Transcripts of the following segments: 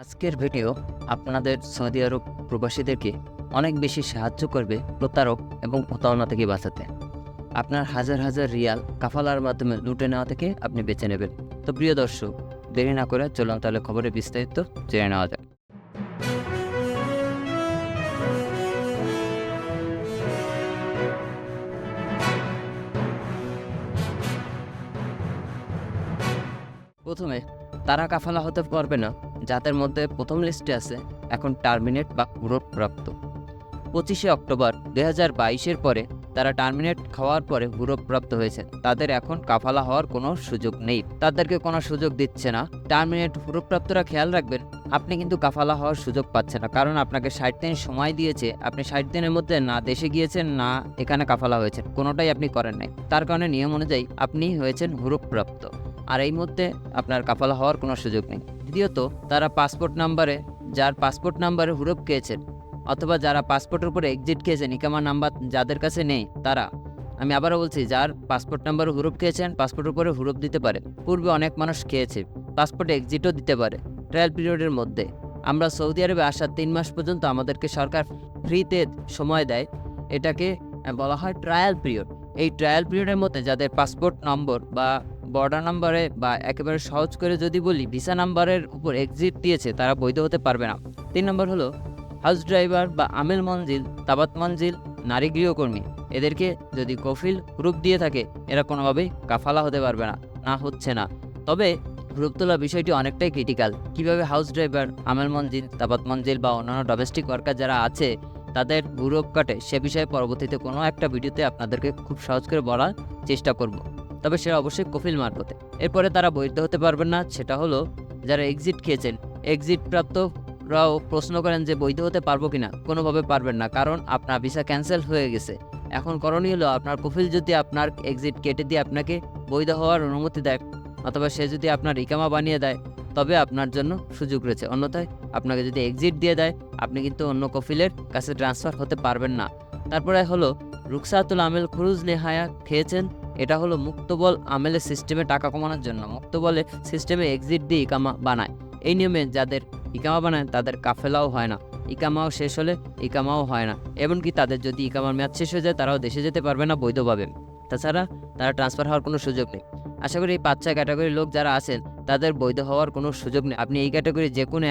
আজকের ভিডিও আপনাদের সৌদি আরব প্রবাসীদেরকে অনেক বেশি সাহায্য করবে প্রতারক এবং প্রতারণা থেকে বাঁচাতে। আপনার হাজার হাজার রিয়াল কাফালার মাধ্যমে লুটে নেওয়া থেকে আপনি বেঁচে নেবেন। তো প্রিয় দর্শক, দেরি না করে চলুন তাহলে খবরের বিস্তারিত জেনে নেওয়া যাক। প্রথমে তারা কাফালা হতে পারবে না যাদের মধ্যে প্রথম লিস্টে আছে এখন টার্মিনেট বা প্রাপ্ত। 25শে অক্টোবর 2022-এর পরে তারা টার্মিনেট খাওয়ার পরে প্রাপ্ত হয়েছে, তাদের এখন কাফালা হওয়ার কোনো সুযোগ নেই, তাদেরকে কোনো সুযোগ দিচ্ছে না। টার্মিনেট প্রাপ্তরা খেয়াল রাখবেন, আপনি কিন্তু কাফালা হওয়ার সুযোগ পাচ্ছেন না, কারণ আপনাকে 60 দিন সময় দিয়েছে। আপনি 60 দিনের মধ্যে না দেশে গিয়েছেন না এখানে কাফালা হয়েছেন, কোনোটাই আপনি করেন নাই। তার কারণে নিয়ম অনুযায়ী আপনি হয়েছেন প্রাপ্ত, আর এই মধ্যে আপনার কাফালা হওয়ার কোনো সুযোগ নেই। দ্বিতীয়ত, তারা পাসপোর্ট নাম্বারে, যার পাসপোর্ট নাম্বারে হুরুপ খেয়েছেন অথবা যারা পাসপোর্টের উপরে এক্সিট খেয়েছেন, ইকামা নাম্বার যাদের কাছে নেই, তারা, আমি আবারও বলছি, যার পাসপোর্ট নাম্বারে হুরুপ খেয়েছেন, পাসপোর্টের উপরে হুরুপ দিতে পারে। পূর্বে অনেক মানুষ খেয়েছে, পাসপোর্টে এক্সিটও দিতে পারে। ট্রায়াল পিরিয়ডের মধ্যে আমরা সৌদি আরবে আসার 3 মাস পর্যন্ত আমাদেরকে সরকার ফ্রিতে সময় দেয়, এটাকে বলা হয় ট্রায়াল পিরিয়ড। এই ট্রায়াল পিরিয়ডের মধ্যে যাদের পাসপোর্ট নম্বর বা বর্ডার নাম্বারে বা একেবারে সহজ করে যদি বলি ভিসা নাম্বারের উপর এক্সিট দিয়েছে, তারা বৈধ হতে পারবে না। 3 নম্বর হলো হাউস ড্রাইভার বা আমেল মঞ্জিল, তাবাত মঞ্জিল, নারী গৃহকর্মী, এদেরকে যদি কফিল হুরুপ দিয়ে থাকে, এরা কোনোভাবেই কাফালা হতে পারবে না, না হচ্ছে না। তবে হুরুপ তোলার বিষয়টি অনেকটাই ক্রিটিক্যাল। কিভাবে হাউস ড্রাইভার, আমেল মঞ্জিল, তাবাত মঞ্জিল বা অন্যান্য ডোমেস্টিক ওয়ার্কার যারা আছে তাদের হুরুপ কাটে, সে বিষয়ে পরবর্তীতে কোনো একটা ভিডিওতে আপনাদেরকে খুব সহজ করে বলার চেষ্টা করব। তবে সেটা অবশ্যই কফিল মারফতে। এরপরে তারা বৈধ হতে পারবেন না, সেটা হলো যারা এক্সিট খেয়েছেন। এক্সিট প্রাপ্তরাও প্রশ্ন করেন যে বৈধ হতে পারবো কিনা, কোনোভাবে পারবেন না, কারণ আপনার ভিসা ক্যান্সেল হয়ে গেছে। এখন করণীয় হলো আপনার কফিল যদি আপনার এক্সিট কেটে দিয়ে আপনাকে বৈধ হওয়ার অনুমতি দেয় অথবা সে যদি আপনার ইকামা বানিয়ে দেয়, তবে আপনার জন্য সুযোগ রয়েছে। অন্যথায় আপনাকে যদি এক্সিট দিয়ে দেয়, আপনি কিন্তু অন্য কফিলের কাছে ট্রান্সফার হতে পারবেন না। তারপরে হলো রুকসাতুল আমেল খুরুজ নেহায়া খেয়েছেন। এটা হলো মুক্তবল আমেলের সিস্টেমে টাকা কমানোর জন্য মুক্তবলে সিস্টেমে এক্সিট দিয়ে ইকামা বানায়। এই নিয়মে যাদের ইকামা বানায় তাদের কাফেলাও হয় না, ইকামাও শেষ হলে ইকামাও হয় না। এমনকি তাদের যদি ইকামার মেয়াদ শেষ হয়ে যায়, তারাও দেশে যেতে পারবে না বৈধভাবে। তাছাড়া তারা ট্রান্সফার হওয়ার কোনো সুযোগ নেই। আশা করি এই 5-6 ক্যাটাগরির লোক যারা আছেন তাদের বৈধ হওয়ার কোনো সুযোগ নেই। আপনি এই ক্যাটাগরি যে কোনো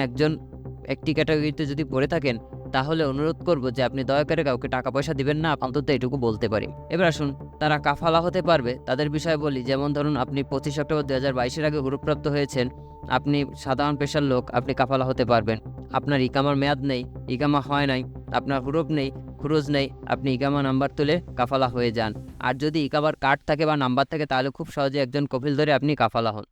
একটি ক্যাটাগরিতে যদি পড়ে থাকেন, তাহলে অনুরোধ করব যে আপনি দয়া করে কাউকে টাকা পয়সা দিবেন না, অন্তত এটুকু বলতে পারি। এবার আসুন তারা কাফালা হতে পারবে তাদের বিষয়ে বলি। যেমন ধরুন, আপনি 25 অক্টোবর 2022-এর আগে হুরুপ্রাপ্ত হয়েছেন, আপনি সাধারণ পেশার লোক, আপনি কাফালা হতে পারবেন। আপনার ইকামার মেয়াদ নেই, ইকামা হয় নাই, আপনার হুরুপ নেই, খুরুজ নেই, আপনি ইকামা নাম্বার তুলে কাফালা হয়ে যান। আর যদি ইকামার কার্ড থাকে বা নাম্বার থাকে, তাহলে খুব সহজে একজন কফিল ধরে আপনি কাফালা হন।